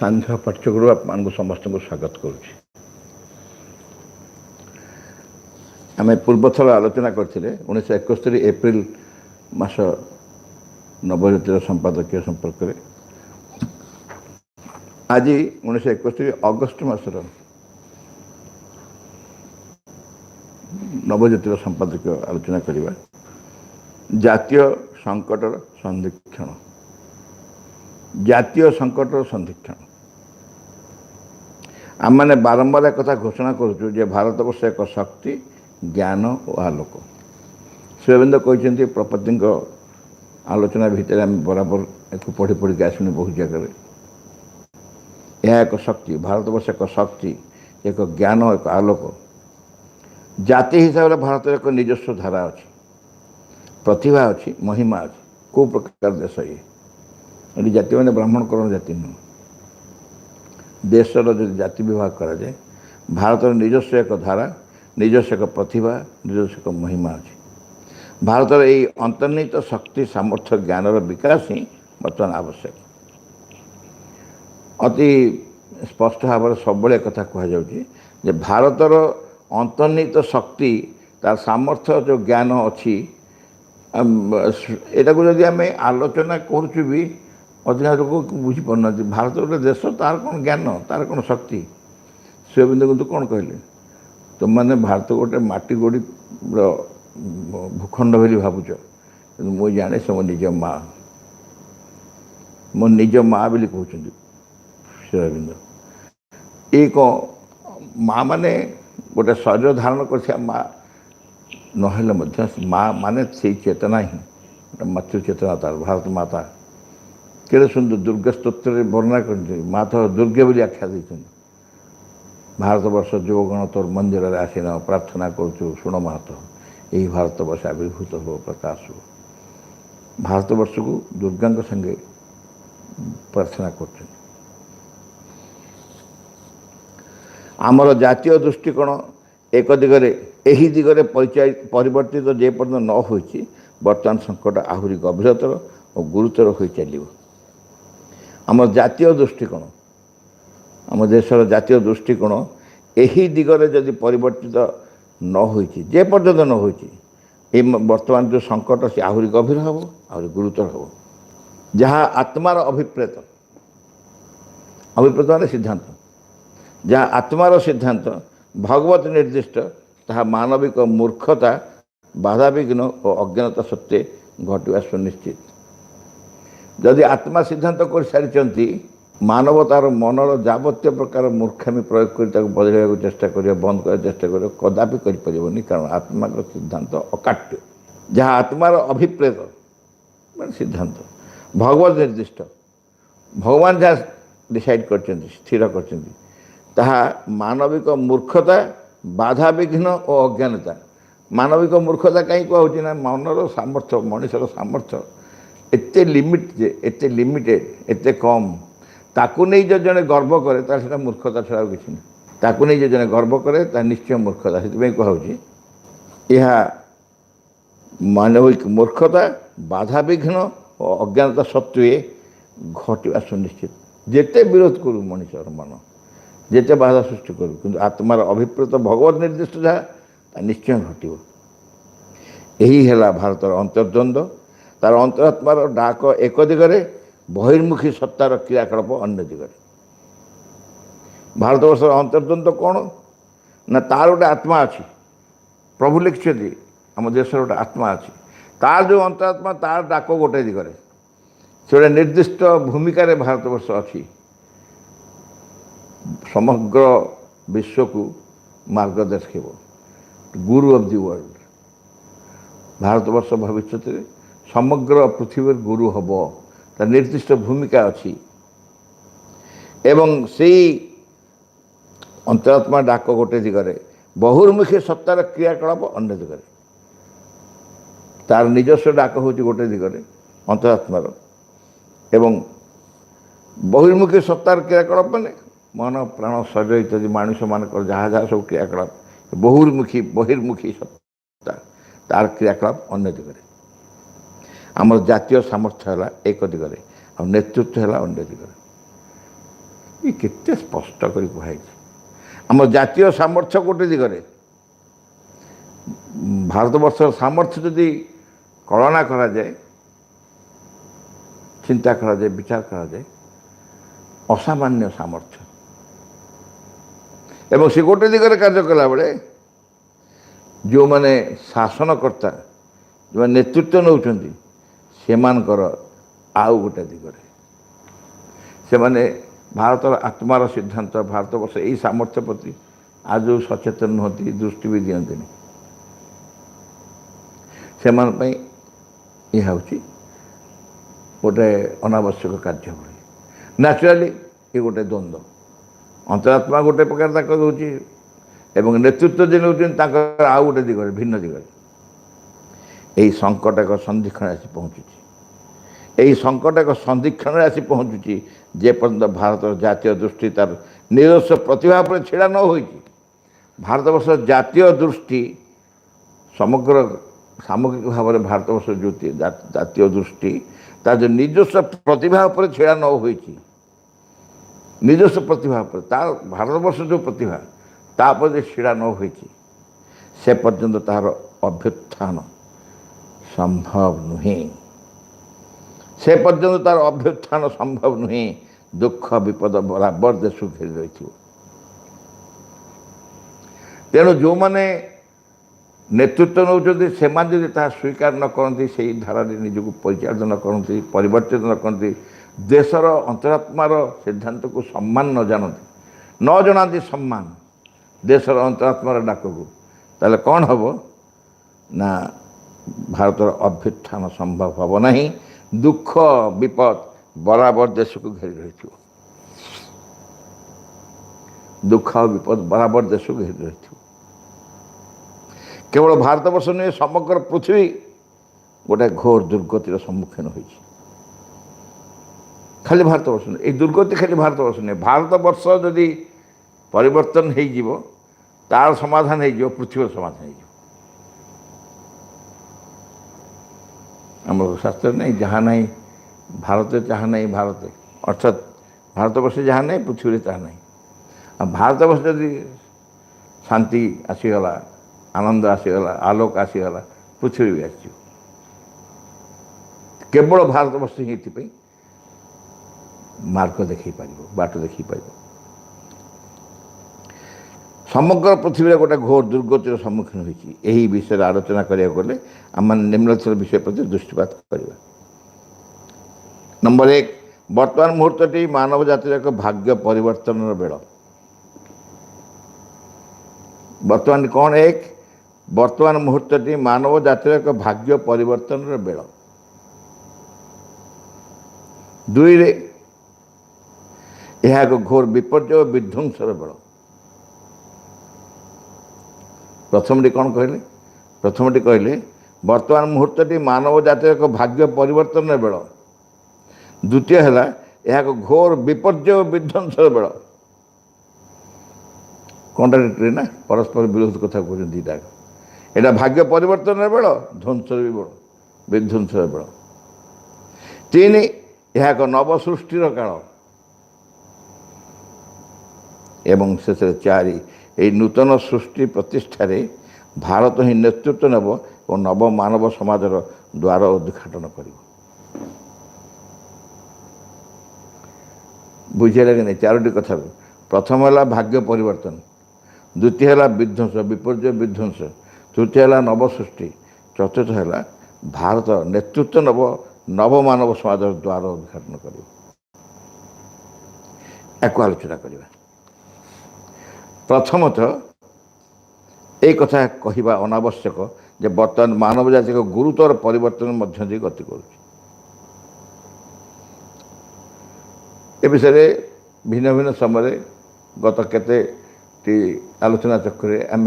सान्ध्य पाठ्यक्रम आपको समस्त को स्वागत करुच्ची। आम पूर्व थर आलोचना करते 1971 एप्रिल मास नवज्योतिर संपादकीय संपर्क में। आज 1971 अगस्ट मासर नवज्योतिर संपादकीय आलोचना करवा। जातीय संकटर संधिक्षण, जातीय संकटर संधिक्षण। आम मैंने बारंबार एक कथा घोषणा करुचु जे भारतवर्ष एक शक्ति, ज्ञान और आलोक। श्री अरविंद कहते प्रपति आलोचना भितर आम बराबर एक पढ़ी पढ़ी के आसनी बहुत जगह। यह एक शक्ति, भारतवर्ष एक शक्ति, एक ज्ञान, एक आलोक। जाति हिसाब से भारत एक निजस्व धारा अच्छी, प्रतिभा अच्छी, महिमा अच्छी। को प्रकार देश ये जाति मैंने ब्राह्मणकरण जाति नुह। देशर जो जाति विभाग करा जाए, भारतर निजस्व एक धारा, निजस्व एक प्रतिभा, निजस्व एक महिमा अच्छी। भारतर यही अंतर्निहित शक्ति, सामर्थ्य, ज्ञानर विकास ही बर्तमान आवश्यक। अति स्पष्ट भाव सब कथा कहुचे भारतर अंतर्निहित शक्ति, तार सामर्थ्य, जो ज्ञान अच्छी, एटा को जदि आम आलोचना करुचु भी अधिकांश लोग बुझीपार। भारत गोटे देश, तार कौन ज्ञान, तार कौन शक्ति। श्री अरविंद किंतु कौन कहले, तुम मैंने भारत गोटे माटी गोड़ी भूखंड बोली भावुच, मुझे जाने से मो निज माँ, मो निज माँ बोली कहते श्री अरविंद। ये कौन माँ माने गोटे शरीर धारण कर माँ नहले माँ माने से चेतना ही मातृ चेतना, तार भारत माता। केड़े सुंदर दुर्गा स्तोत्र वर्णना कर माता दुर्गे बोली आख्या देते। भारतवर्ष जोगण तोर मंदिर आसीन प्रार्थना करुचु, शुण माता यही भारतवर्ष आविर्भूत हो, प्रकाश हो। भारतवर्ष को दुर्गा संगे प्रार्थना कर। आमर जातीय दृष्टिकोण एक दिगरे, यही दिगरे परिवर्तित जेपर्यंत न हो, बर्तमान संकट आहरी गभीरतर और गुरुतर हो चलो। आम जातीय दृष्टिकोण, आम देशर जातीय दृष्टिकोण यही दिगरे जदि परिवर्तित न हो, जेपर्यंत न हो, बर्तमान जो संकट से आहरी गभीर हम, आहरी गुरुतर हम। जहाँ आत्मार अभिप्रेत, अभिप्रेत माने सिद्धांत, जहाँ आत्मार सिद्धांत भगवत निर्दिष्ट, ताहा मानविक मूर्खता, बाधाविघ्न और अज्ञानता सत्वे घटवा सुनिश्चित। जदि आत्मा सिद्धांत कर सारी, मानवतार मनर जावत्य प्रकार मूर्खामी प्रयोग कर बदल चेष्टा कर, बंद कर चेष्टा कर, कदापि कर। कारण आत्मा सिद्धांत अकाट्य। जहाँ आत्मार अभिप्रेत मान सिद्धांत भगवत निर्दिष्ट, भगवान जहाँ डिसाइड कर स्थिर कर, ताहा मानविक मूर्खता, बाधा विघ्न और अज्ञानता। मानविक मूर्खता कहीं कहूँ ना, मनर सामर्थ्य, मनुष्यर सामर्थ्य एते लिमिट, एते लिमिटेड, एते कम, ताकू नहीं जो जने गर्व करे तार सेटा मूर्खता छड़ा किसी ना। ताकू नहीं जो जने गर्व करे तार निश्चय मूर्खता। से कहूँ यह मानविक मूर्खता, बाधा विघ्न और अज्ञानता सत्वे घटवा सुनिश्चित। जेते विरोध करू मनुष्यर मन, जेते बाधा सृष्टि करूँ, किंतु आत्मार अभिप्रेत भगवत निर्दिष्ट जहाँ निश्चय घटव। यही है भारतर अंतर्द्वंद्व। तार अंतरात्मार डाक एक दिगरे, बहिर्मुखी सत्तार क्रियाकलाप अन्य दिगरे। भारतवर्ष अंतर्द्वंद्व कौन ना, तार गोटे आत्मा अच्छी। प्रभु लिखिं आम देश गोटे आत्मा अच्छी, तार जो अंतरात्मा तार डाक गोटे दिगरे, से गोटे निर्दिष्ट भूमिकार भारतवर्ष अच्छी। समग्र विश्व को मार्ग देखेब, गुरु ऑफ द वर्ल्ड। भारतवर्ष भविष्य समग्र पृथ्वी गुरु हम, तार निर्दिष्ट भूमिका अच्छी। एवं से अंतरात्मा डाक गोटे दिगरे, बहिर्मुखी सत्तार क्रियाकलाप अन्य दिगरे। तार निजस्व डाक हूँ गोटे दिगरे अंतरात्मार, एवं बहिर्मुखी सत्तार क्रियाकलाप माने मन प्राण शरीर इत्यादि मनुष्य मान जहाँ जहाँ सब क्रियाकलाप बहिर्मुखी सत्ता, तार क्रियाकलाप अन्य दिगरे। आम जातीय सामर्थ्य है एक दिगरे, और नेतृत्व है अन्य दिगरे। ये केते स्पष्ट कर कहुई आम जातीय सामर्थ्य गोटे दिगरे भारतवर्ष सामर्थ्य जदि कलना करा जाए चिंता करा जाए विचार करा जाए असामान्य सामर्थ्य एवं से गोटे दिगरे कार्य कला बेले जो माने शासनकर्ता जो नेतृत्व नौकरी से आउ गोटे दिगरे से माने भारतर आत्मार सिद्धांत भारतवर्ष यही सामर्थ्य प्रति आज सचेतन नुहति दृष्टि भी दिखती से यह हूँ गोटे अनावश्यक कार्य भाई न्याचुराली ये गोटे द्वंद्व अंतरात्मा गोटे प्रकार दूसरी एवं नेतृत्व जे नौ आउ गोटे दिगरे भिन्न दिगरे यही संकट एक संधिक्षण आसी पहुँचुची यही संकट एक संधिक्षण आसी पहुँचुची जे पर्यंत भारत जातीय दृष्टि तार निरस्व प्रतिभा पर छिड़ा न हो भारतवर्ष जातीय दृष्टि समग्र सामग्रिक भाव में भारतवर्ष जो जातीय दृष्टि तार जो निजस्व प्रतिभा पर छिड़ा न हो निजस्व प्रतिभा पर तार भारतवर्ष जो प्रतिभा तापर छिड़ा न हो से पर्यंत तार अभ्युत्थान संभव नुहे से पर्यंत तार अभ्युत्थान संभव नुहे दुख विपद बराबर देश घेरी रही तेणु जो मैंने नेतृत्व नौकरी से स्वीकार न करती से धारा निजक परिचालित न करती परिवर्तित न करती देशर अंतरात्मार सिद्धांत को सम्मान न जानती न जनाती सम्मान देशर अंतरात्मार डाक को ताले कौन हम ना भारतर अभ्युत्थान संभव हम नहीं दुख विपद बराबर देश को घेरी रही दुख विपद बराबर देश को घेरी रही केवल भारतवर्ष नुहे समग्र पृथ्वी गोटे घोर दुर्गतिर सम्मुखीन हो खाली भारतवर्ष नुहे दुर्गति खाली भारतवर्ष नुहे भारतवर्ष जदि परिवर्तन हो तार समाधान हो पृथ्वी समाधान हो आम शास्त्र नहीं जहाँ नहीं भारत जहाँ नहीं भारत अर्थात भारतवर्ष जहाँ नहीं पृथ्वी जहाँ नहीं आ भारतवर्ष जदि शांति आसीगला आनंद आसीगला आलोक आसीगला पृथ्वी भी आस केवल भारतवर्ष ही मार्ग देखी पार बाट देखी पार समग्र पृथ्वी गोटे घोर दुर्गतिर सम्मुखीन होती विषय आलोचना करने आम निम्नलिखित विषय प्रति दृष्टिपात करवा नंबर 1 वर्तमान मुहूर्तटी मानव जातिर एक भाग्य परिवर्तन बेल वर्तमान कौन एक वर्तमान मुहूर्तटी मानव जातिर एक भाग्य परिवर्तन बेल 2 यह एक घोर विपर्य और विध्वंसर बेल प्रथमटी कौन कहले प्रथमटी कहले वर्तमान मुहूर्तटी मानव जातिर एक भाग्य परिवर्तन बेल द्वितीय है यह एक घोर विपर्य और विध्वंसर बेल कॉन्ट्राडिक्टरी ना परस्पर विरोध कथा कहते दीटा यहाँ भाग्य परिवर्तन बेल ध्वंसर भी बेल विध्वंसर बेल 3 यह एक नव सृष्टिर काल एवं शेष 4 यही नूतन सृष्टि प्रतिष्ठा भारत ही नेतृत्व नेब और नव मानव समाजर द्वार उद्घाटन कर बुझे कि नहीं 4टी कथा प्रथम है भाग्य परिवर्तन द्वितीय है विध्वंस विपर्य विध्वंस तृतीय है नव सृष्टि चतुर्थ है भारत नेतृत्व नव नव मानव समाजर द्वार उद्घाटन कर आलोचना करवा प्रथमतः एक कथा कहवा अनावश्यक जे वर्तमान मानव जाति को गुरुतर परिवर्तन मध्य दे गति कर विषय भिन्न भिन्न समय गत केते आलोचना चक्र आम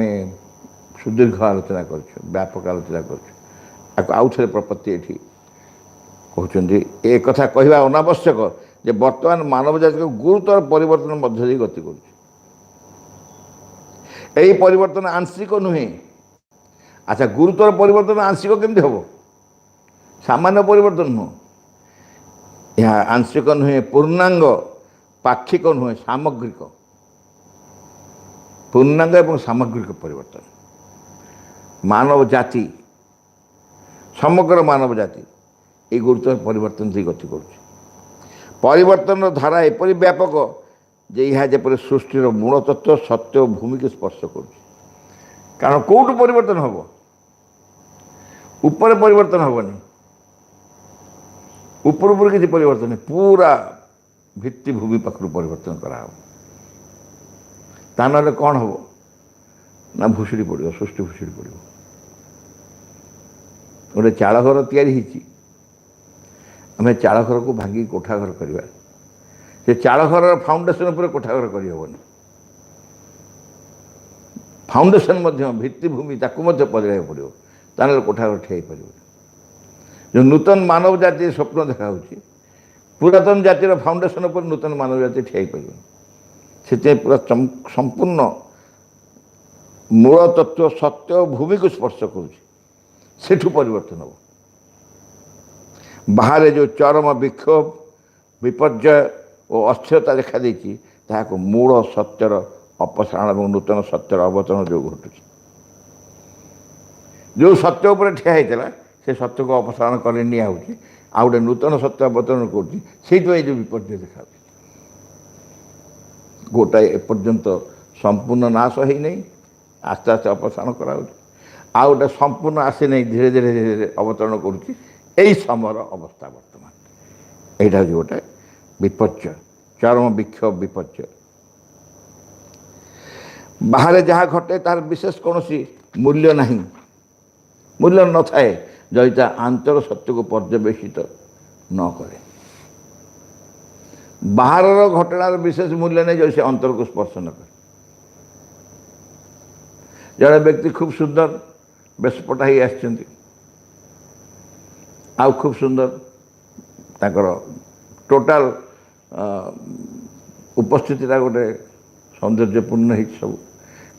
सुदीर्घ आलोचना कर व्यापक आलोचना कर आउ थे प्रपत्ति ये कहते एक कथा कहवा अनावश्यक जे वर्तमान मानव जाति को गुरुतर परिवर्तन मध्य दे गति कर यही परिवर्तन आंशिक नुहे अच्छा गुरुतर परिवर्तन आंशिक केमती हम सामान्य परिवर्तन नुह यह आंशिक नुहे ପାକ୍ଷିକ ନୁହେଁ, ସାମଗ୍ରିକ, ପୂର୍ଣ୍ଣାଙ୍ଗ ଏବଂ ସାମଗ୍ରିକ ପରିବର୍ତ୍ତନ। ମାନବ ଜାତି, ସମଗ୍ର ମାନବ ଜାତି এই ଗୁରୁତ୍ୱ ପରିବର୍ତ୍ତନ ଦେଇ ଗତି କରୁଛି। ପରିବର୍ତ୍ତନର ଧାରା ଏପରି ବ୍ୟାପକ ଯେ ଏହା ଯେପରି ସୃଷ୍ଟିର ମୂଳ ତତ୍ତ୍ୱ ସତ୍ୟ ଓ ଭୂମିକୁ ସ୍ପର୍ଶ କରୁଛି। କାରଣ କେଉଁଠୁ ପରିବର୍ତ୍ତନ ହେବ? ଉପରେ ପରିବର୍ତ୍ତନ ହେବନି, ଉପରୁ କିଛି ପରିବର୍ତ୍ତନ ନାହିଁ, ପୁରା ଭିତ୍ତିଭୂମି ପାଖରୁ ପରିବର୍ତ୍ତନ କରାହେବ। ତା ନହେଲେ କ'ଣ ହେବ ନା ଭୁଷୁଡ଼ି ପଡ଼ିବ, ସୃଷ୍ଟି ଭୁଷୁଡ଼ି ପଡ଼ିବ। ଗୋଟେ ଚାଳ ଘର ତିଆରି ହେଇଛି, ଆମେ ଚାଳ ଘରକୁ ଭାଙ୍ଗିକି କୋଠା ଘର କରିବା। ସେ ଚାଳ ଘରର ଫାଉଣ୍ଡେସନ୍ ଉପରେ କୋଠା ଘର କରିହେବନି। ଫାଉଣ୍ଡେସନ୍ ମଧ୍ୟ ଭିତ୍ତିଭୂମି ତାକୁ ମଧ୍ୟ ବଦଳାଇବାକୁ ପଡ଼ିବ, ତାହେଲେ କୋଠା ଘର ଠିଆ ହେଇପାରିବନି। ଯେଉଁ ନୂତନ ମାନବ ଜାତି ସ୍ୱପ୍ନ ଦେଖାହେଉଛି, ପୁରାତନ ଜାତିର ଫାଉଣ୍ଡେସନ୍ ଉପରେ ନୂତନ ମାନବ ଜାତି ଠିଆ ହେଇପାରିବନି। ସେଥିପାଇଁ ପୁରା ସମ୍ପୂର୍ଣ୍ଣ ମୂଳ ତତ୍ତ୍ୱ ସତ୍ୟ ଓ ଭୂମିକୁ ସ୍ପର୍ଶ କରୁଛି, ସେଠୁ ପରିବର୍ତ୍ତନ ହେବ। ବାହାରେ ଯେଉଁ ଚରମ ବିକ୍ଷୋଭ, ବିପର୍ଯ୍ୟୟ ଓ ଅସ୍ଥିରତା ଦେଖାଦେଇଛି, ତାହାକୁ ମୂଳ ସତ୍ୟର ଅପସାରଣ ଏବଂ ନୂତନ ସତ୍ୟର ଅବତରଣ ଯୋଗୁଁ ଘଟୁଛି। ଯେଉଁ ସତ୍ୟ ଉପରେ ଠିଆ ହେଇଥିଲା ସେ ସତ୍ୟକୁ ଅପସାରଣ କରି ନିଆହେଉଛି, ଆଉ ଗୋଟେ ନୂତନ ସତ୍ୟ ଅବତରଣ କରୁଛି। ସେଇଥିପାଇଁ ଯେଉଁ ବିପର୍ଯ୍ୟୟ ଦେଖାଯାଉଛି, ଗୋଟାଏ ଏପର୍ଯ୍ୟନ୍ତ ସମ୍ପୂର୍ଣ୍ଣ ନାଶ ହେଇନାହିଁ, ଆସ୍ତେ ଆସ୍ତେ ଅପସାରଣ କରାହେଉଛି। ଆଉ ଗୋଟେ ସମ୍ପୂର୍ଣ୍ଣ ଆସିନାହିଁ, ଧୀରେ ଧୀରେ ଧୀରେ ଧୀରେ ଅବତରଣ କରୁଛି। এই ସମୟର ଅବସ୍ଥା ବର୍ତ୍ତମାନ এইটা ହେଉଛି ଗୋଟେ ବିପର୍ଯ୍ୟୟ, ଚରମ ବିକ୍ଷୋଭ ବିପର୍ଯ୍ୟୟ। ବାହାରେ ଯାହା ଘଟେ ତାହାର ବିଶେଷ କୌଣସି ମୂଲ୍ୟ ନାହିଁ, ମୂଲ୍ୟ ନଥାଏ ଯଦି ତା ଆନ୍ତର ସତ୍ୟକୁ ପର୍ଯ୍ୟବେସିତ ନ କରେ। ବାହାରର ଘଟଣାର ବିଶେଷ ମୂଲ୍ୟ ନାହିଁ ଯଦି ସେ ଅନ୍ତରକୁ ସ୍ପର୍ଶ ନ କରେ। ଜଣେ ବ୍ୟକ୍ତି ଖୁବ୍ ସୁନ୍ଦର ବେଶପଟା ହେଇ ଆସିଛନ୍ତି, ଆଉ ଖୁବ୍ ସୁନ୍ଦର ତାଙ୍କର ଟୋଟାଲ୍ ଉପସ୍ଥିତିଟା ଗୋଟେ ସୌନ୍ଦର୍ଯ୍ୟପୂର୍ଣ୍ଣ ହେଇଛି ସବୁ,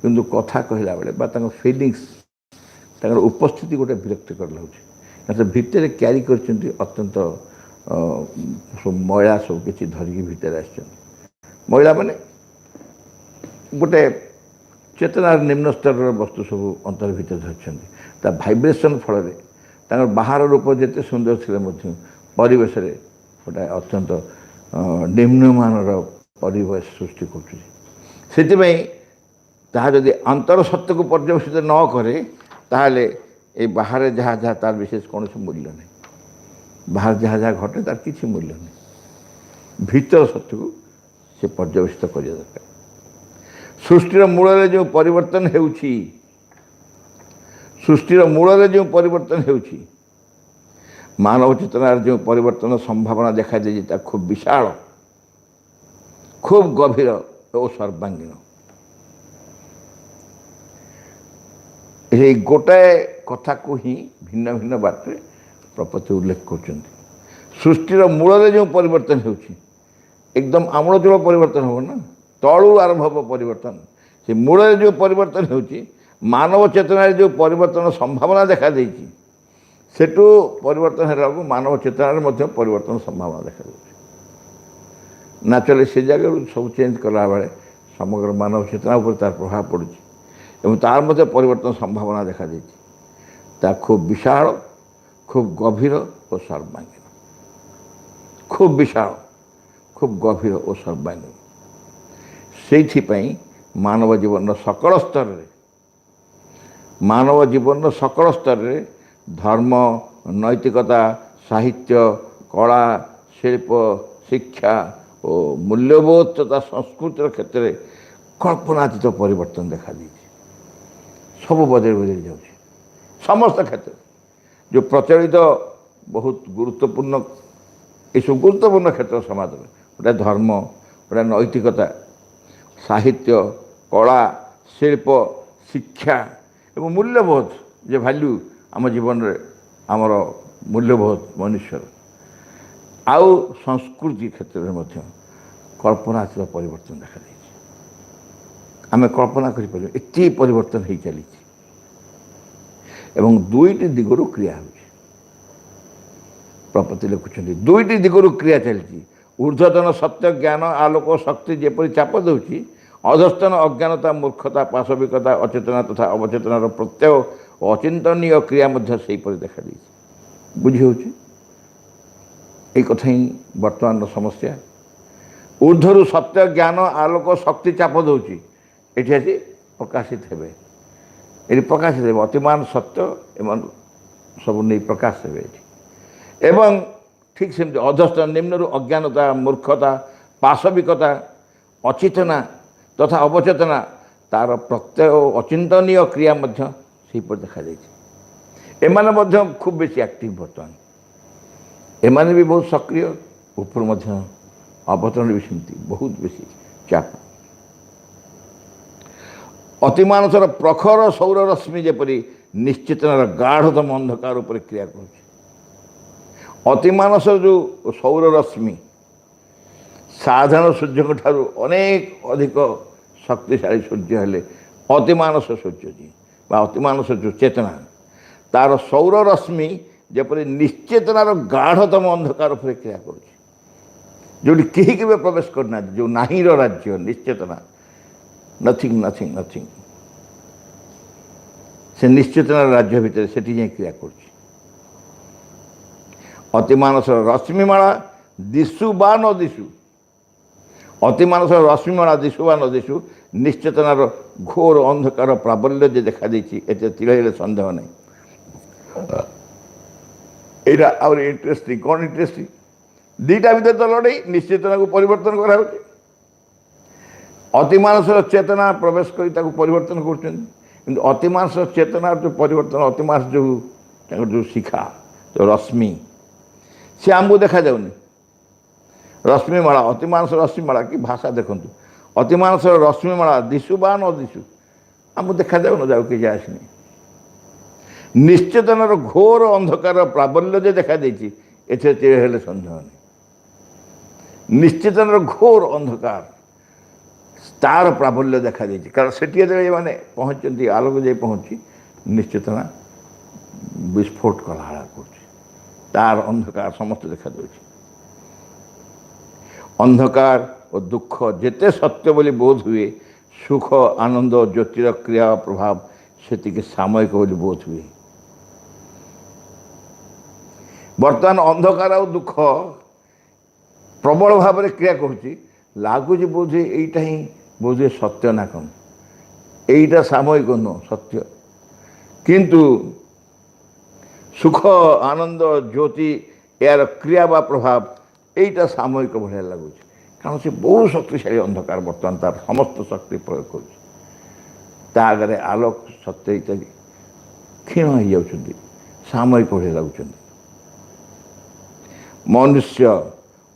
କିନ୍ତୁ କଥା କହିଲା ବେଳେ ବା ତାଙ୍କ ଫିଲିଙ୍ଗସ୍, ତାଙ୍କର ଉପସ୍ଥିତି ଗୋଟେ ବିରକ୍ତିକର ଲାଗୁଛି। ସେ ଭିତରେ କ୍ୟାରି କରିଛନ୍ତି ଅତ୍ୟନ୍ତ ସବୁ ମଇଳା ସବୁ କିଛି ଧରିକି ଭିତରେ ଆସିଛନ୍ତି। ମହିଳାମାନେ ଗୋଟେ ଚେତନାର ନିମ୍ନ ସ୍ତରର ବସ୍ତୁ ସବୁ ଅନ୍ତର ଭିତରେ ଧରିଛନ୍ତି। ତା ଭାଇବ୍ରେସନ୍ ଫଳରେ ତାଙ୍କର ବାହାର ରୂପ ଯେତେ ସୁନ୍ଦର ଥିଲେ ମଧ୍ୟ ପରିବେଶରେ ଗୋଟାଏ ଅତ୍ୟନ୍ତ ନିମ୍ନମାନର ପରିବେଶ ସୃଷ୍ଟି କରୁଛି। ସେଥିପାଇଁ ତାହା ଯଦି ଅନ୍ତର ସତ୍ୟକୁ ପର୍ଯ୍ୟବେସିତ ନ କରେ, ତାହେଲେ এই ବାହାରେ ଯାହା ଯାହା ତାର ବିଶେଷ କୌଣସି ମୂଲ୍ୟ ନାହିଁ। ବାହାରେ ଯାହା ଯାହା ଘଟେ ତାର କିଛି ମୂଲ୍ୟ ନାହିଁ। ଭିତର ସତ୍ୟକୁ ସେ ପର୍ଯ୍ୟବେସିତ କରିବା ଦରକାର। ସୃଷ୍ଟିର ମୂଳରେ ଯେଉଁ ପରିବର୍ତ୍ତନ ହେଉଛି, ସୃଷ୍ଟିର ମୂଳରେ ଯେଉଁ ପରିବର୍ତ୍ତନ ହେଉଛି, ମାନବ ଚେତନାର ଯେଉଁ ପରିବର୍ତ୍ତନ ସମ୍ଭାବନା ଦେଖାଯାଇଛି ତାହା ଖୁବ୍ ବିଶାଳ, ଖୁବ୍ ଗଭୀର ଓ ସର୍ବାଙ୍ଗୀନ। ଏହି ଗୋଟାଏ କଥାକୁ ହିଁ ଭିନ୍ନ ଭିନ୍ନ ବାଟରେ ପ୍ରପତି ଉଲ୍ଲେଖ କରୁଛନ୍ତି। ସୃଷ୍ଟିର ମୂଳରେ ଯେଉଁ ପରିବର୍ତ୍ତନ ହେଉଛି, ଏକଦମ ଆମୂଳଚୂଳ ପରିବର୍ତ୍ତନ ହେବ ନା, ତଳୁ ଆରମ୍ଭ ହେବ ପରିବର୍ତ୍ତନ। ସେ ମୂଳରେ ଯେଉଁ ପରିବର୍ତ୍ତନ ହେଉଛି, ମାନବ ଚେତନାରେ ଯେଉଁ ପରିବର୍ତ୍ତନ ସମ୍ଭାବନା ଦେଖାଦେଇଛି, ସେଠୁ ପରିବର୍ତ୍ତନ ହେଲା ବେଳକୁ ମାନବ ଚେତନାରେ ମଧ୍ୟ ପରିବର୍ତ୍ତନ ସମ୍ଭାବନା ଦେଖାଯାଉଛି। ନ୍ୟାଚୁରାଲି ସେ ଜାଗାରୁ ସବୁ ଚେଞ୍ଜ କଲାବେଳେ ସମଗ୍ର ମାନବ ଚେତନା ଉପରେ ତାର ପ୍ରଭାବ ପଡ଼ୁଛି ଏବଂ ତାର ମଧ୍ୟ ପରିବର୍ତ୍ତନ ସମ୍ଭାବନା ଦେଖାଦେଇଛି। ତା ଖୁବ୍ ବିଶାଳ, ଖୁବ୍ ଗଭୀର ଓ ସର୍ବାଙ୍ଗୀନ। ଖୁବ୍ ବିଶାଳ, ଖୁବ୍ ଗଭୀର ଓ ସର୍ବାଙ୍ଗୀନ। ସେଇଥିପାଇଁ ମାନବ ଜୀବନର ସକଳ ସ୍ତରରେ, ମାନବ ଜୀବନର ସକଳ ସ୍ତରରେ ଧର୍ମ, ନୈତିକତା, ସାହିତ୍ୟ, କଳା, ଶିଳ୍ପ, ଶିକ୍ଷା ଓ ମୂଲ୍ୟବୋଧ ତଥା ସଂସ୍କୃତିର କ୍ଷେତ୍ରରେ କଳ୍ପନାତୀତ ପରିବର୍ତ୍ତନ ଦେଖାଦେଇଛି। ସବୁ ବଦଳି ବଦଳି ଯାଉଛି ସମସ୍ତ କ୍ଷେତ୍ରରେ। ଯେଉଁ ପ୍ରଚଳିତ ବହୁତ ଗୁରୁତ୍ୱପୂର୍ଣ୍ଣ, ଏସବୁ ଗୁରୁତ୍ୱପୂର୍ଣ୍ଣ କ୍ଷେତ୍ର ସମାଜରେ, ଗୋଟେ ଧର୍ମ, ଗୋଟେ ନୈତିକତା, ସାହିତ୍ୟ, କଳା, ଶିଳ୍ପ, ଶିକ୍ଷା ଏବଂ ମୂଲ୍ୟବୋଧ, ଯେ ଭ୍ୟାଲ୍ୟୁ ଆମ ଜୀବନରେ ଆମର ମୂଲ୍ୟବୋଧ ମନୁଷ୍ୟର, ଆଉ ସଂସ୍କୃତି କ୍ଷେତ୍ରରେ ମଧ୍ୟ କଳ୍ପନାତୀତ ପରିବର୍ତ୍ତନ ଦେଖାଦେଇଛି। ଆମେ କଳ୍ପନା କରିପାରିବା ଏତେ ପରିବର୍ତ୍ତନ ହେଇ ଚାଲିଛି ଏବଂ ଦୁଇଟି ଦିଗରୁ କ୍ରିୟା ହେଉଛି। ପ୍ରପତି ଲେଖୁଛନ୍ତି ଦୁଇଟି ଦିଗରୁ କ୍ରିୟା ଚାଲିଛି। ঊর্ধ্বতନ ସତ୍ୟ ଜ୍ଞାନ ଆଲୋକ ଶକ୍ତି ଯେପରି ଚାପ ଦେଉଛି, ଅଧସ୍ତନ ଅଜ୍ଞାନତା ମୂର୍ଖତା ପାଶବିକତା ଅଚେତନା ତଥା ଅବଚେତନାର ପ୍ରତ୍ୟୟ ଓ ଅଚିନ୍ତନୀୟ କ୍ରିୟା ମଧ୍ୟ ସେହିପରି ଦେଖାଦେଇଛି। ବୁଝି ହେଉଛି? এই କଥା ହିଁ ବର୍ତ୍ତମାନର ସମସ୍ୟା। ঊର୍ଦ୍ଧ୍ୱରୁ ସତ୍ୟ ଜ୍ଞାନ ଆଲୋକ ଶକ୍ତି ଚାପ ଦେଉଛି, ଏଠି ଆସି ପ୍ରକାଶିତ ହେବେ। ଏଠି ପ୍ରକାଶିତ ହେବେ ଅତିମାନ ସତ୍ୟ ଏମାନେ ସବୁ ନେଇ ପ୍ରକାଶ ହେବେ ଏଠି। ଏବଂ ଠିକ୍ ସେମିତି ଅଧସ୍ଥ ନିମ୍ନରୁ ଅଜ୍ଞାନତା ମୂର୍ଖତା ପାଶବିକତା ଅଚେତନା ତଥା ଅବଚେତନା ତା'ର ପ୍ରତ୍ୟୟ ଓ ଅଚିନ୍ତନୀୟ କ୍ରିୟା ମଧ୍ୟ ସେହିପରି ଦେଖାଯାଇଛି। ଏମାନେ ମଧ୍ୟ ଖୁବ୍ ବେଶୀ ଆକ୍ଟିଭ୍ ବର୍ତ୍ତମାନ। ଏମାନେ ବି ବହୁତ ସକ୍ରିୟ, ଉପରୁ ମଧ୍ୟ ଅବତରଣ ବି ସେମିତି ବହୁତ ବେଶୀ ଚାପ। ଅତିମାନସର ପ୍ରଖର ସୌର ରଶ୍ମି ଯେପରି ନିଶ୍ଚେତନାର ଗାଢ଼ତମ ଅନ୍ଧକାର ଉପରେ କ୍ରିୟା କରୁଛି। ଅତିମାନସର ଯେଉଁ ସୌର ରଶ୍ମି ସାଧାରଣ ସୂର୍ଯ୍ୟଙ୍କ ଠାରୁ ଅନେକ ଅଧିକ ଶକ୍ତିଶାଳୀ ସୂର୍ଯ୍ୟ ହେଲେ ଅତିମାନସ ସୂର୍ଯ୍ୟ ଯିଏ ବା ଅତିମାନସ ଯେଉଁ ଚେତନା, ତା'ର ସୌର ରଶ୍ମି ଯେପରି ନିଶ୍ଚେତନାର ଗାଢ଼ତମ ଅନ୍ଧକାର ଉପରେ କ୍ରିୟା କରୁଛି, ଯେଉଁଠି କେହି କେବେ ପ୍ରବେଶ କରିନାହାନ୍ତି, ଯେଉଁ ନାହିଁର ରାଜ୍ୟ ନିଶ୍ଚେତନା, ନଥିଙ୍ଗ ନଥିଙ୍ଗ ନଥିଙ୍ଗ, ସେ ନିଶ୍ଚେତନାର ରାଜ୍ୟ ଭିତରେ ସେଠି ଯାଇ କ୍ରିୟା କରୁଛି। ଅତିମାନସର ରଶ୍ମିମାଳା ଦିଶୁ ବା ନ ଦିଶୁ, ଅତିମାନସର ରଶ୍ମିମାଳା ଦିଶୁ ବା ନ ଦିଶୁ, ନିଶ୍ଚେତନାର ଘୋର ଅନ୍ଧକାର ପ୍ରାବଲ୍ୟ ଯେ ଦେଖାଦେଇଛି, ଏତେ ତିଳେ ସନ୍ଦେହ ନାହିଁ। ଏଇଟା ଆହୁରି ଇଣ୍ଟରେଷ୍ଟିଂ। କ'ଣ ଇଣ୍ଟରେଷ୍ଟିଂ? ଦୁଇଟା ଭିତରେ ତ ଲଢ଼େଇ, ନିଶ୍ଚେତନାକୁ ପରିବର୍ତ୍ତନ କରାହେଉଛି। ଅତିମାନସର ଚେତନା ପ୍ରବେଶ କରି ତାକୁ ପରିବର୍ତ୍ତନ କରୁଛନ୍ତି, କିନ୍ତୁ ଅତିମାନସର ଚେତନାର ଯେଉଁ ପରିବର୍ତ୍ତନ, ଅତିମାନସ ଯେଉଁ ତାଙ୍କର ଯେଉଁ ଶିଖା, ଯେଉଁ ରଶ୍ମି, ସେ ଆମକୁ ଦେଖାଯାଉନି। ରଶ୍ମିମାଳା, ଅତିମାନସର ରଶ୍ମିମାଳା, କି ଭାଷା ଦେଖନ୍ତୁ, ଅତିମାନସର ରଶ୍ମିମାଳା ଦିଶୁ ବା ନ ଦିଶୁ, ଆମକୁ ଦେଖାଯାଉ ନ ଯାଉ କିଛି ଆସିନି। ନିଶ୍ଚେତନାର ଘୋର ଅନ୍ଧକାର ପ୍ରାବଲ୍ୟ ଯେ ଦେଖାଦେଇଛି, ଏଥିରେ ତିଳେ ହେଲେ ସନ୍ଦେହ ନାହିଁ। ନିଶ୍ଚେତନାର ଘୋର ଅନ୍ଧକାର ତାର ପ୍ରାବଲ୍ୟ ଦେଖାଦେଇଛି, କାରଣ ସେଠି ଯେତେବେଳେ ଏମାନେ ପହଞ୍ଚିଛନ୍ତି, ଆଲୋକ ଯାଇ ପହଞ୍ଚି ନିଶ୍ଚେତନା ବିସ୍ଫୋଟ କଲା ଭଳିଆ କରୁଛି, ତାର ଅନ୍ଧକାର ସମସ୍ତେ ଦେଖାଦେଉଛି। ଅନ୍ଧକାର ଓ ଦୁଃଖ ଯେତେ ସତ୍ୟ ବୋଲି ବୋଧ ହୁଏ, ସୁଖ ଆନନ୍ଦ ଜ୍ୟୋତିର କ୍ରିୟା ପ୍ରଭାବ ସେତିକି ସାମୟିକ ବୋଲି ବୋଧ ହୁଏ। ବର୍ତ୍ତମାନ ଅନ୍ଧକାର ଆଉ ଦୁଃଖ ପ୍ରବଳ ଭାବରେ କ୍ରିୟା କରୁଛି, ଲାଗୁଛି ବୋଧହୁଏ ଏଇଟା ହିଁ ବୋଧହୁଏ ସତ୍ୟ ନା କ'ଣ, ଏଇଟା ସାମୟିକ ନୁହଁ, ସତ୍ୟ। କିନ୍ତୁ ସୁଖ ଆନନ୍ଦ ଜ୍ୟୋତି ଏହାର କ୍ରିୟା ବା ପ୍ରଭାବ এইটা ସାମୟିକ ଭଳିଆ ଲାଗୁଛି, କାରଣ ସେ ବହୁ ଶକ୍ତିଶାଳୀ ଅନ୍ଧକାର ବର୍ତ୍ତମାନ ତାର ସମସ୍ତ ଶକ୍ତି ପ୍ରୟୋଗ କରୁଛି। ତା ଆଗରେ ଆଲୋକ ସତ୍ୟ ଇତ୍ୟାଦି କ୍ଷୀଣ ହୋଇଯାଉଛନ୍ତି, ସାମୟିକ ଭଳିଆ ଲାଗୁଛନ୍ତି। ମନୁଷ୍ୟ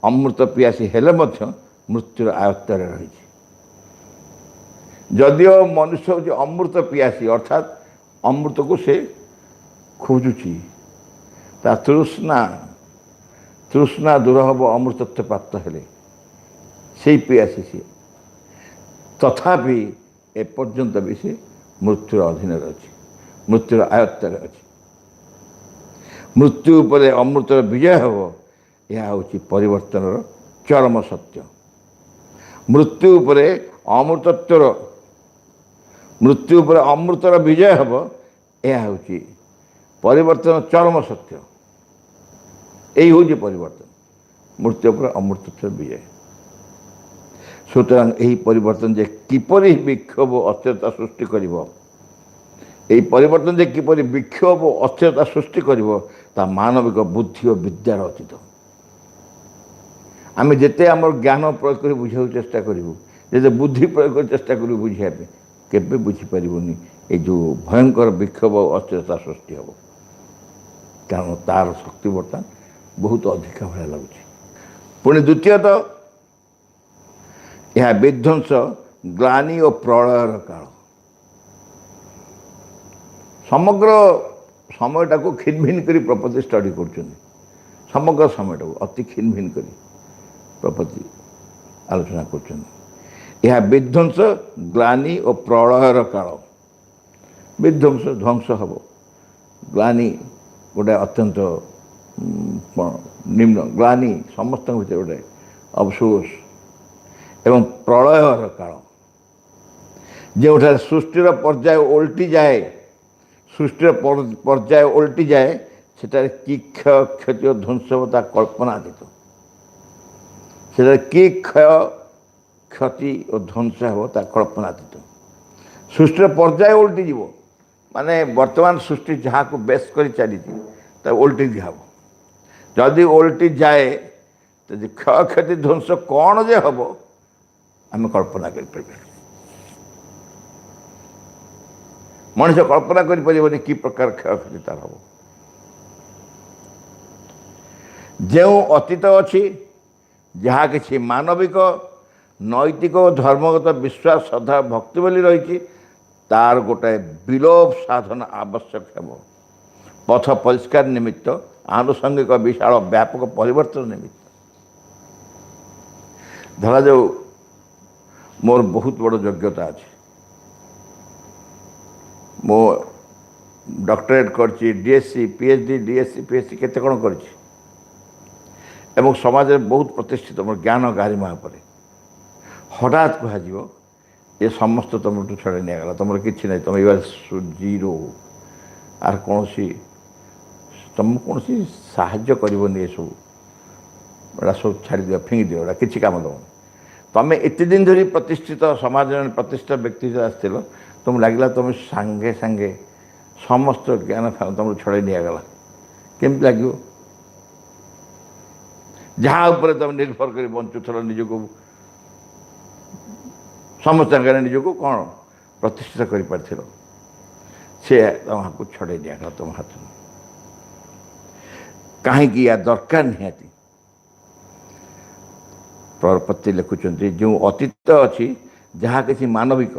ଅମୃତ ପିଆସୀ ହେଲେ ମଧ୍ୟ ମୃତ୍ୟୁର ଆୟତ୍ତରେ ରହିଛି। ଯଦିଓ ମନୁଷ୍ୟ ହେଉଛି ଅମୃତ ପିଆସୀ, ଅର୍ଥାତ୍ ଅମୃତକୁ ସେ ଖୋଜୁଛି, ତା ତୃଷ୍ଣା ଦୂର ହେବ ଅମୃତତ୍ୱ ପ୍ରାପ୍ତ ହେଲେ, ସେଇ ପିଆସୀ ସିଏ, ତଥାପି ଏପର୍ଯ୍ୟନ୍ତ ବି ସେ ମୃତ୍ୟୁର ଅଧୀନରେ ଅଛି, ମୃତ୍ୟୁର ଆୟତ୍ତରେ ଅଛି। ମୃତ୍ୟୁ ଉପରେ ଅମୃତର ବିଜୟ ହେବ, ଏହା ହେଉଛି ପରିବର୍ତ୍ତନର ଚରମ ସତ୍ୟ। ମୃତ୍ୟୁ ଉପରେ ଅମୃତର ବିଜୟ ହେବ, ଏହା ହେଉଛି ପରିବର୍ତ୍ତନ ଚରମ ସତ୍ୟ। এই ହେଉଛି ପରିବର୍ତ୍ତନ, ମୃତ୍ୟୁ ଉପରେ ଅମୃତତ୍ୱର ବିଜୟ। ସୁତରାଂ ଏହି ପରିବର୍ତ୍ତନ ଯେ କିପରି ବିକ୍ଷୋଭ ଅସ୍ଥିରତା ସୃଷ୍ଟି କରିବ, ଏହି ପରିବର୍ତ୍ତନ ଯେ କିପରି ବିକ୍ଷୋଭ ଅସ୍ଥିରତା ସୃଷ୍ଟି କରିବ, ତା ମାନବିକ ବୁଦ୍ଧି ଓ ବିଦ୍ୟାର ଅତୀତ। ଆମେ ଯେତେ ଆମର ଜ୍ଞାନ ପ୍ରୟୋଗ କରି ବୁଝିବାକୁ ଚେଷ୍ଟା କରିବୁ, ଯେତେ ବୁଦ୍ଧି ପ୍ରୟୋଗ କରି ଚେଷ୍ଟା କରିବୁ ବୁଝିବା ପାଇଁ, କେବେ ବୁଝିପାରିବୁନି ଏ ଯେଉଁ ଭୟଙ୍କର ବିକ୍ଷୋଭ ଅସ୍ଥିରତା ସୃଷ୍ଟି ହେବ, କାରଣ ତାର ଶକ୍ତି ବର୍ତ୍ତମାନ ବହୁତ ଅଧିକ ଭଳିଆ ଲାଗୁଛି। ପୁଣି ଦ୍ୱିତୀୟତଃ, ଏହା ବିଧ୍ୱଂସ ଗ୍ଲାନି ଓ ପ୍ରଳୟର କାଳ। ସମଗ୍ର ସମୟଟାକୁ ଖିନଭିନ କରି ପ୍ରପତି ଷ୍ଟଡି କରୁଛନ୍ତି, ସମଗ୍ର ସମୟଟାକୁ ଅତି ଖିନଭିନ କରି ପ୍ରପତି ଆଲୋଚନା କରୁଛନ୍ତି। ଏହା ବିଧ୍ୱଂସ ଗ୍ଲାନି ଓ ପ୍ରଳୟର କାଳ। ବିଧ୍ୱଂସ ଧ୍ୱଂସ ହେବ, ଗ୍ଲାନି ଗୋଟେ ଅତ୍ୟନ୍ତ ନିମ୍ନ, ଗ୍ଲାନି ସମସ୍ତଙ୍କ ଭିତରେ ଗୋଟେ अफसोस एवं प्रलयर काल जो सृष्टिर पर्याय ओल्टी जाए सृष्टिर पर्याय ओल्टी जाए सेटारे कि क्षय क्षति और ध्वंस होता कल्पनातीत से कि क्षय क्षति और ध्वंस होता कल्पनातीत सृष्टिर पर्याय ओल्टी जीव माने वर्तमान सृष्टि जहाँ को बेस कर चली ओल्टी दिहब जदि ओल्टी जाए तो क्षय क्षति ध्वंस कौन जे हम आम कल्पना कर मनुष्य कल्पना कर कि प्रकार क्षय क्षति तार हम जो अतीत अच्छी जहाँ कि मानविक नैतिक धर्मगत विश्वास श्रद्धा भक्ति बोली रही तार गोटाए विलोप साधन आवश्यक है पथ परिष्कार निमित्त आनुषंगिक विशाल व्यापक परिवर्तन निमित्त धरा जाऊ मोर बहुत बड़ योग्यता अच्छे मो डॉक्टरेट करछि डीएससी पीएचडी डीएससी पीएचडी केते कौन करछि एवं समाज में बहुत प्रतिष्ठित मोर ज्ञान गारिमा पर हठात कह ये समस्त तुम छड़े निगला तुम कि ना तुम यू आर जीरो आर कौन तुम कौन साहाय्य करनी सब सब छाड़ दियो फिंगी दियो किसी काम दम तुम एत दिन धरी प्रतिष्ठित समाज में प्रतिष्ठित व्यक्ति आसथिल तुम लगला तुम सांगे सांगे समस्त ज्ञान तुम छड़े निगला केमती लगे जहाँ तुम निर्भर कर बंचुल निजक समस्त निजक कौन प्रतिष्ठित कर तुम छड़े निगला तुम हाथ कहीं या दरकार निहाती प्रपत्ति लिखुंट जो अतीत अच्छी जहाँ कि मानविक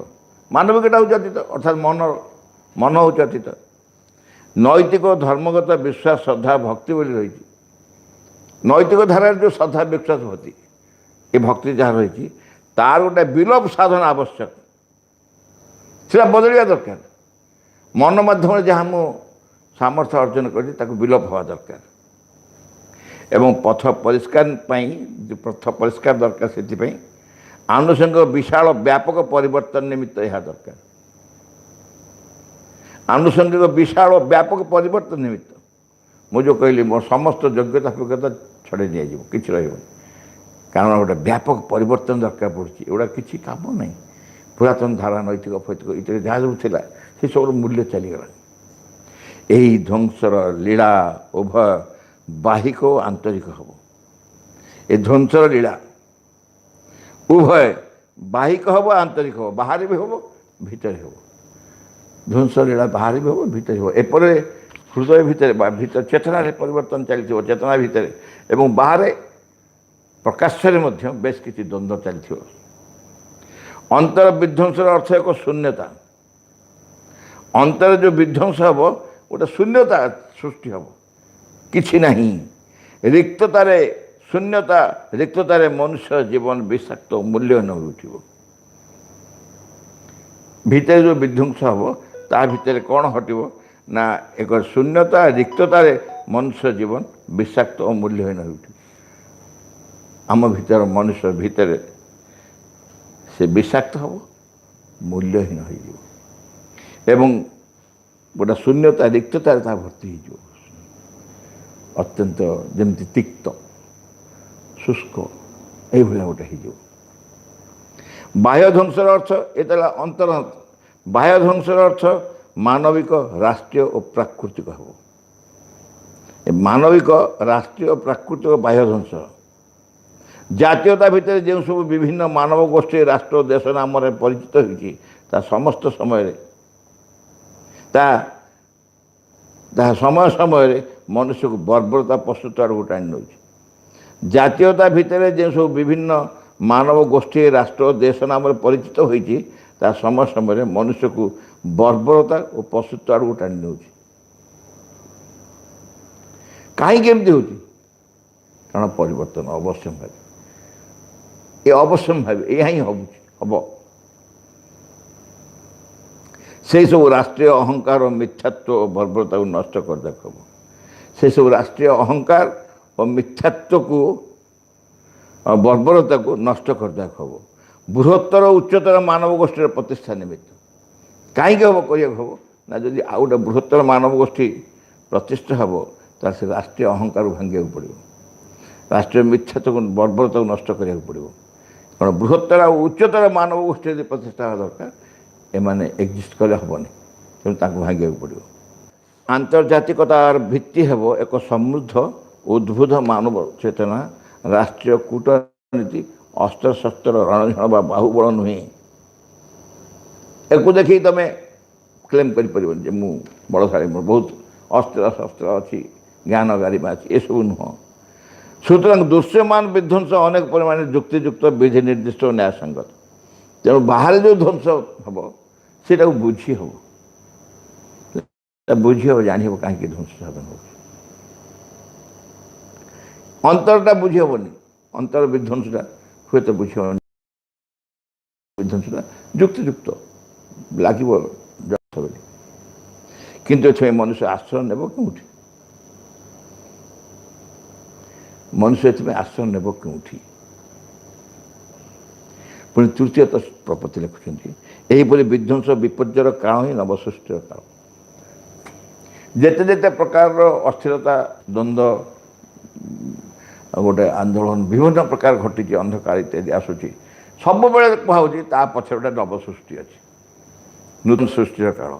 मानविकता हूँ अतीत अर्थात मन मन हूँ अतीत नैतिक धर्मगत विश्वास श्रद्धा भक्ति बोली रही नैतिक धारा जो श्रद्धा विश्वास होती ये भक्ति जहाँ रही तार गोटे विलोप साधन आवश्यक से बदलिया दरकार मन माध्यम जहाँ मु सामर्थ्य अर्जन कर विलोप हवा दरकार एवं पथ परिष्कार जो पथ परिष्कार दरकार से आनुषंगिक विशाल व्यापक परिवर्तन निमित्त यह दरकार आनुषंगिक विशाल व्यापक परिवर्तन निमित्त मुझे कहली मोर समस्त योग्यता योग्यता छड़े दिज्व कि कारण गोटे व्यापक परिवर्तन दरकार पड़ी एगुड़ा किसी काम ना पुरातन धारा नैतिक फैतिक ये जहाँ सब था से सब मूल्य चलीगला यही ध्वंसर लीला उभय बाहिक और आंतरिक हम ये ध्वंसर लीला उभय बाहिक हम आंतरिक हम बाहर भी हम भीतर हम ध्वंसर लीला बाहर भी हम भीतर हम एपर हृदय भितर भीतर चेतना परिवर्तन चली चेतना भितर एवं बाहर प्रकाश बेश किसी द्वंद्व चली अंतर विध्वंसर अर्थ एक शून्यता अंतर जो विध्वंस हम गोटे शून्यता सृष्टि हम किछि नहीं रिक्ततार शून्यता रिक्ततार मनुष्य जीवन विषाक्त मूल्यहीन हो उठिब भितर जो विध्वंस हम ता भितर कौन हटिब ना एक शून्यता रिक्ततार मनुष्य जीवन विषाक्त और मूल्यहीन हो उठिब आम भीतर मनुष्य भितर से विषाक्त हम मूल्यहीन हो एवं गोटे शून्यता रिक्ततार भर्ती हो अत्यंत जमती तिक्त शुष्क ये गोटे हो बाह्य ध्वंसर अर्थ ये अंतर बाह्य ध्वंसर अर्थ मानविक राष्ट्रीय और प्राकृतिक हम मानविक राष्ट्रीय और प्राकृतिक बाह्य ध्वंस जातीयता भितर जो सब विभिन्न मानव गोष्ठी राष्ट्र देश नाम परिचित होता समस्त समय समय समय मनुष्य को बर्बरता पशुत आड़ टाणी नौ जातीयता भितर जो सब विभिन्न मानव गोष्ठी राष्ट्र देश नाम परिचित होता समय समय मनुष्य को बर्बरता और पशुत्व आड़ टाणी नौ कहीं केमती हो कारण परिवर्तन अवश्य भाव ये अवश्य भाव यह ही हम से सब राष्ट्रीय अहंकार और मिथ्यात्व और बर्बरता को नष्ट कर देख से सब राष्ट्रीय अहंकार और मिथ्यात्व को बर्बरता को नष्ट करदेବାକୁ ହେବ बृहत्तर उच्चतर मानव गोष्ठी प्रतिष्ठा निमित्त कहीं हम हम ना जदि आउ गोटे बृहत्तर मानव गोष्ठी प्रतिष्ठा हम तो से राष्ट्रीय अहंकार भांगा पड़ो राष्ट्रीय मिथ्यात्व बर्बरता को नष्ट करा पड़ो कारण बृहत्तर और उच्चतर मानव गोष्ठी यदि प्रतिष्ठा होगा दरकार एमाने एक्जिस्ट कले हेनी तेणु भांगा पड़ो आंतर्जातिकतार भित्ति हेब एक समृद्ध उद्बुद्ध मानव चेतना राष्ट्रीय कूटनीति अस्त्र शस्त्र रणझण बा बाहुबल नुहे एक देखिए तुम क्लेम कर बड़शाड़ी बहुत अस्त्र शस्त्र अच्छी ज्ञान गारिमा अच्छी ये सब नुह सुतरां दृश्यमान विध्वंस अनेक परिमाण युक्तियुक्त विधि निर्दिष्ट न्यायसंगत तेणु बाहर जो ध्वंस हम से बुझी हम बुझी हम जानी हम कहीं ध्वंस साधन हो अंतरटा बुझी हेनी अंतर विध्वंसटा हुए तो बुझी हेनी विध्वंसटा युक्तियुक्त लगे किंतु ये मनुष्य आश्रय नेब क्योंठी मनुष्य ये आश्रय नेब क्योंठी पुणी तृतीय प्रपत्ति लिखुंट यहीपरि विध्वंस विपर्यर काल ही नवसृष्टिर काल जेते जेते प्रकार अस्थिरता द्वंद्व गोटे आंदोलन विभिन्न प्रकार घटी अंधकार इत्यादि आसूँ सब बेले कहुच्छी ता पछे गोटे नवसृष्टि अच्छी नूतन सृष्टिर काल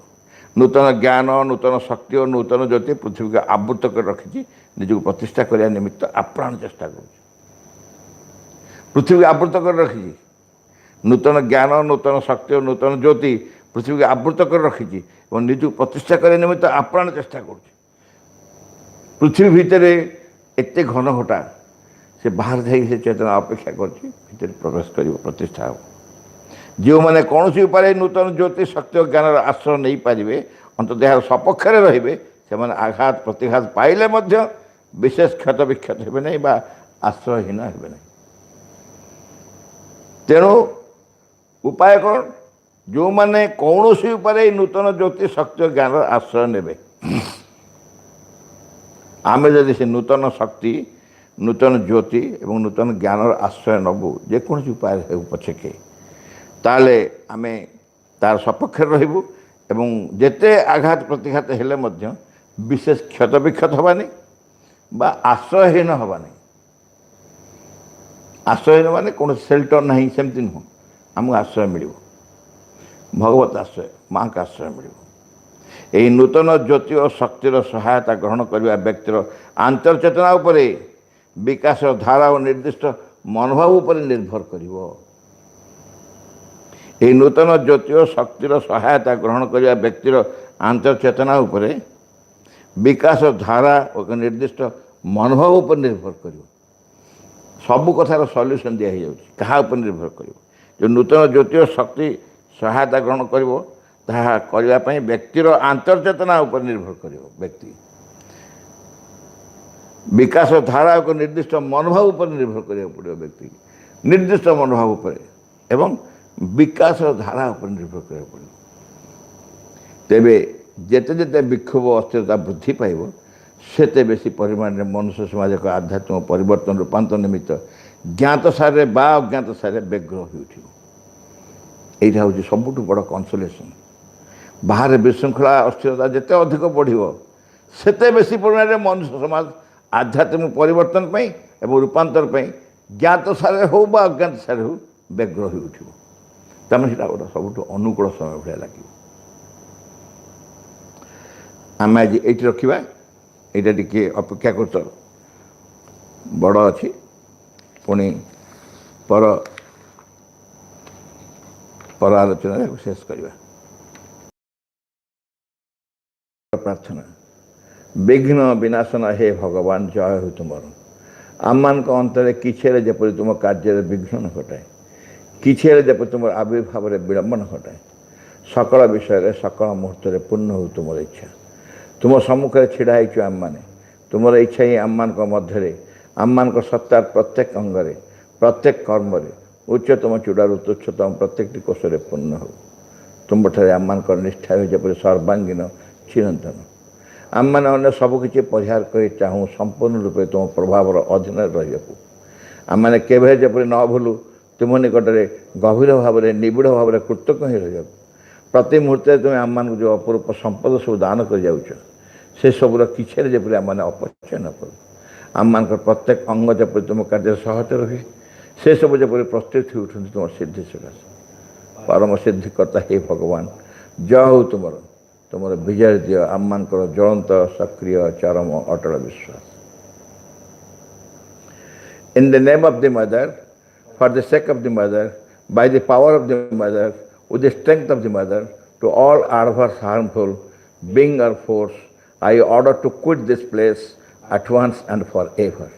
नूतन ज्ञान नूतन शक्ति और नूतन ज्योति पृथ्वी को आवृत कर रखी निजक प्रतिष्ठा करने निमित्त आप्राण चेष्टा कर पृथ्वी को आवृत कर रखी नूतन ज्ञान नूतन शक्ति और नूतन ज्योति पृथ्वी को आवृत कर रखी निजक प्रतिष्ठा करने निमित्त आप्राण चेष्टा कर पृथ्वी भितर एत घन घटा से बाहर जाइए से चेतना अपेक्षा कर प्रवेश कर प्रतिष्ठा हो जो मैंने कौन उपाय नूतन ज्योति शक्ति और ज्ञान आश्रय नहीं पारे अंततः यार सपक्ष रही से आघात प्रतिघात पाइले विशेष क्षत विक्षत हे नहीं आश्रयहीन हे नहीं तेणु उपाय कौन जो मैंने कौन उपाय नूतन ज्योति शक्ति और ज्ञान आश्रय ने आम जदि से नूतन शक्ति नूतन ज्योति एवं नूतन ज्ञान आश्रय नबू जेकोसी उपाय हो पछके ताले आमे तार सपक्ष रहिबु एवं जेते आघात प्रतिघात हेले मध्य विशेष क्षत विक्षत हबानी बा आश्रयहीन हबानी आश्रयहीन माने कौन सेल्टर नहीं सेमती नुह आमको आश्रय मिल भगवत आश्रय माँ का आश्रय मिल यही नूतन ज्योति और शक्तिर सहायता ग्रहण करने व्यक्तिर आंतरचेतना उपरे विकास धारा और निर्दिष्ट मनोभाव उपर निर्भर करिवो यही नूतन ज्योति और शक्तिर सहायता ग्रहण करने व्यक्तिर आंतरचेतना उपरे विकास धारा और निर्दिष्ट मनोभाव उपर निर्भर करिवो सबू कथार सल्यूशन दिया क्या निर्भर करिवो जो नूतन ज्योति और शक्ति सहायता ग्रहण करिवो ताहा करने व्यक्तिर आंतरचेतना उपर निर्भर करिवो व्यक्ति विकास धारा को निर्दिष्ट मनोभाव उपर निर्भर करिया पड़ो व्यक्ति निर्दिष्ट मनोभाव उपर एवं विकास धारा उपर निर्भर करिया पड़ो तेबे जेते जेते विक्षोभ अस्थिरता वृद्धि पाइब सेते बेसी परिमाण में मनुष्य समाज को आध्यात्मिक परिवर्तन रूपांतर निमित्त ज्ञात सारे बा अज्ञात सारे व्यग्र हो उठिब यहाँ हूँ सबुठ बड़ कन्सोलेसन बाहर विशृंखला अस्थिरता जिते अधिक बढ़िव सेते बेसी परिमाण में मनुष्य समाज आध्यात्मिक परिवर्तन एवं रूपांतर ज्ञात सारे हो बा अज्ञात सारे हो व्यग्र हो उठिब तमें से गोटे सबुठ अनुकूल समय भाया लगे आम आज ये रखा यहाँ टी अपेक्षा कर बड़ अच्छी पुणी पर आलोचना शेष करवा प्रार्थना विघ्न विनाशन हे भगवान जय हो तुम आम मान अंतरे किछे जपरी तुम कार्य विघ्न न घटाए किछे जपरी तुम आविर्भाव विलंब न घटाए सकल विषय सकल मुहूर्त पूर्ण हो तुम इच्छा तुम सम्मुखें छिड़ा हो आम मैंने तुम इच्छा ही आम मान मध्य आम मान सत्तार प्रत्येक अंगरे प्रत्येक कर्म उच्चतम चूड़ारू तुच्छतम प्रत्येक कोशरे पूर्ण हो तुम आम मान निष्ठा हो जपरी सर्वांगीन चिरंतन आम मैंने अन्य सबकि परिहार कर चाहूँ संपूर्ण रूपे तुम प्रभाव अधीन रही आमने केवे जपरी न भूलु तुम निकटरे गभीर भाव में निबिड़ भाव में कृतज्ञ ही रह प्रति मुहूर्त तुम आम मान जो अपूर्व संपद सब दान कर जाऊछ से सबूर किसी जपरी आम मैंने अपचय न करूँ आम मान प्रत्येक अंग जपरी तुम कार्य सहज रहे से सब जपरी प्रस्तुत हो उठुं तुम सिद्धि सकाशे परम सिद्धिकर्ता हे भगवान जय हो तुम विजय दियो आम मान ज्वलंत सक्रिय चरम अटल विश्वास In the name of the mother, for the sake of the mother, by the power of the mother, with the strength of the mother, to all adverse, harmful being or force, I order to quit this place at once and forever.